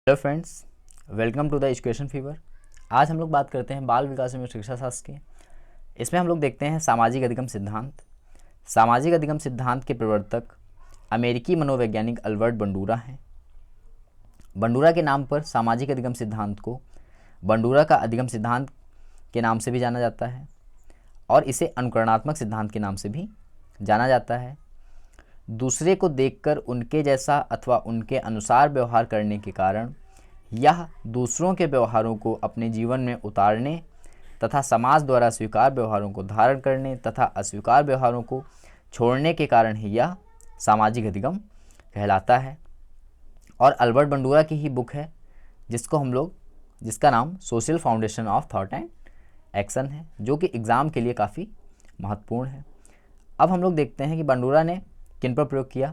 Hello friends, welcome to the education fever. आज हम लोग बात करते हैं बाल विकास एवं शिक्षा शास्त्र की। इसमें हम लोग देखते हैं सामाजिक अधिगम सिद्धांत। सामाजिक अधिगम सिद्धांत के प्रवर्तक अमेरिकी मनोवैज्ञानिक अल्बर्ट बंडूरा हैं। बंडूरा के नाम पर सामाजिक अधिगम सिद्धांत को बंडूरा का अधिगम सिद्धांत के नाम से भी जाना जाता है और इसे अनुकरणात्मक सिद्धांत के नाम से भी जाना जाता है। दूसरे को देखकर उनके जैसा अथवा उनके अनुसार व्यवहार करने के कारण यह दूसरों के व्यवहारों को अपने जीवन में उतारने तथा समाज द्वारा स्वीकार व्यवहारों को धारण करने तथा अस्वीकार व्यवहारों को छोड़ने के कारण ही यह सामाजिक अधिगम कहलाता है। और अल्बर्ट बंडूरा की ही बुक है जिसका नाम social foundation of thought and action है, जो कि एग्ज़ाम के लिए काफ़ी महत्वपूर्ण है। अब हम लोग देखते हैं कि बंडूरा ने किन पर प्रयोग किया।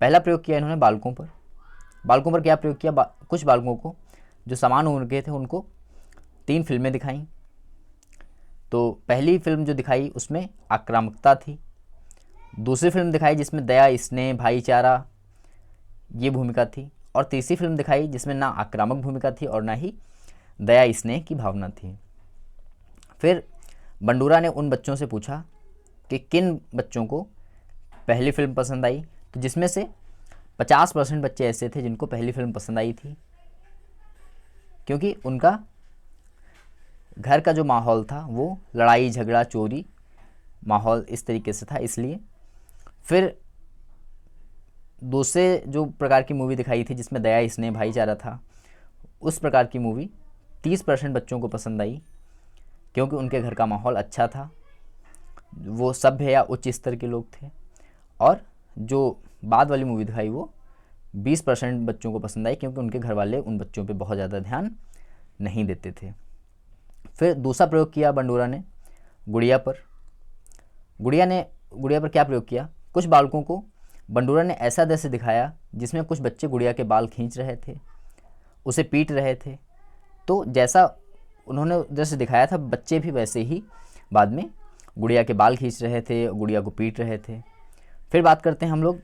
पहला प्रयोग किया इन्होंने बालकों पर क्या प्रयोग किया? कुछ बालकों को जो समान उम्र के थे उनको 3 फिल्में दिखाई। तो पहली फिल्म जो दिखाई उसमें आक्रामकता थी, दूसरी फिल्म दिखाई जिसमें दया, स्नेह, भाईचारा ये भूमिका थी, और तीसरी फिल्म दिखाई जिसमें ना आक्रामक भूमिका थी और ना ही दया स्नेह की भावना थी। फिर बंडूरा ने उन बच्चों से पूछा कि किन बच्चों को पहली फिल्म पसंद आई, तो जिसमें से 50% बच्चे ऐसे थे जिनको पहली फिल्म पसंद आई थी, क्योंकि उनका घर का जो माहौल था वो लड़ाई झगड़ा चोरी माहौल इस तरीके से था, इसलिए। फिर दूसरे जो प्रकार की मूवी दिखाई थी जिसमें दया स्नेह भाईचारा था, उस प्रकार की मूवी 30% बच्चों को पसंद आई, क्योंकि उनके घर का माहौल अच्छा था, वो सभ्य या उच्च स्तर के लोग थे। और जो बाद वाली मूवी दिखाई वो 20% बच्चों को पसंद आई, क्योंकि उनके घर वाले उन बच्चों पे बहुत ज़्यादा ध्यान नहीं देते थे। फिर दूसरा प्रयोग किया बंडूरा ने गुड़िया पर। गुड़िया पर क्या प्रयोग किया? कुछ बालकों को बंडूरा ने ऐसा दृश्य दिखाया जिसमें कुछ बच्चे गुड़िया के बाल खींच रहे थे, उसे पीट रहे थे। तो जैसा उन्होंने दृश्य दिखाया था, बच्चे भी वैसे ही बाद में गुड़िया के बाल खींच रहे थे, गुड़िया को पीट रहे थे। फिर बात करते हैं हम लोग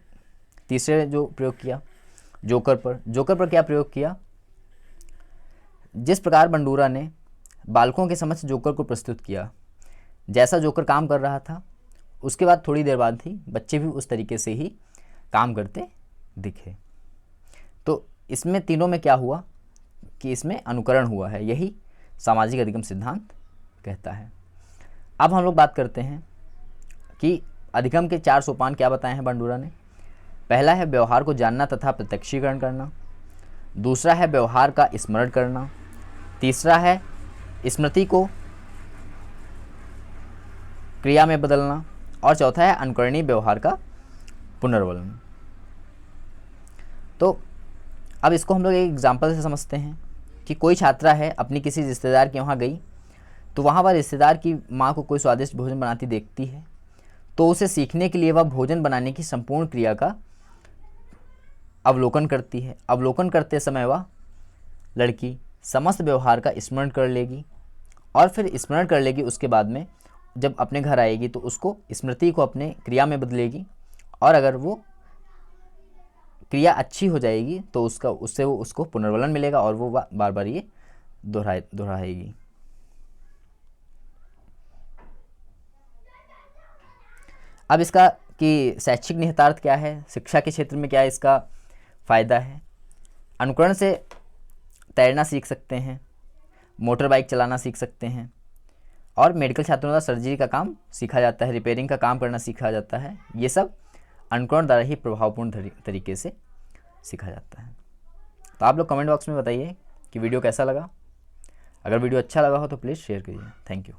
तीसरे जो प्रयोग किया जोकर पर क्या प्रयोग किया? जिस प्रकार बंडूरा ने बालकों के समक्ष जोकर को प्रस्तुत किया, जैसा जोकर काम कर रहा था, उसके बाद थोड़ी देर बाद ही बच्चे भी उस तरीके से ही काम करते दिखे। तो इसमें तीनों में क्या हुआ कि इसमें अनुकरण हुआ है, यही सामाजिक अधिगम सिद्धांत कहता है। अब हम लोग बात करते हैं कि अधिगम के 4 सोपान क्या बताए हैं बंडूरा ने। पहला है व्यवहार को जानना तथा प्रत्यक्षीकरण करना, दूसरा है व्यवहार का स्मरण करना, तीसरा है स्मृति को क्रिया में बदलना, और चौथा है अनुकरणीय व्यवहार का पुनर्वलन। तो अब इसको हम लोग एक एग्जाम्पल से समझते हैं कि कोई छात्रा है अपनी किसी रिश्तेदार के वहाँ गई, तो वहाँ पर रिश्तेदार की माँ को कोई स्वादिष्ट भोजन बनाती देखती है, तो उसे सीखने के लिए वह भोजन बनाने की संपूर्ण क्रिया का अवलोकन करती है। अवलोकन करते समय वह लड़की समस्त व्यवहार का स्मरण कर लेगी, और फिर स्मरण कर लेगी, उसके बाद में जब अपने घर आएगी तो उसको स्मृति को अपने क्रिया में बदलेगी, और अगर वो क्रिया अच्छी हो जाएगी तो उसको पुनर्वलन मिलेगा और वो बार बार ये दोहराएगी। अब इसका कि शैक्षिक निहितार्थ क्या है, शिक्षा के क्षेत्र में क्या इसका फ़ायदा है? अनुकरण से तैरना सीख सकते हैं, मोटर बाइक चलाना सीख सकते हैं, और मेडिकल छात्रों द्वारा सर्जरी का काम सीखा जाता है, रिपेयरिंग का काम करना सीखा जाता है। ये सब अनुकरण द्वारा ही प्रभावपूर्ण तरीके से सीखा जाता है। तो आप लोग कमेंट बॉक्स में बताइए कि वीडियो कैसा लगा। अगर वीडियो अच्छा लगा हो तो प्लीज़ शेयर करिए। Thank you.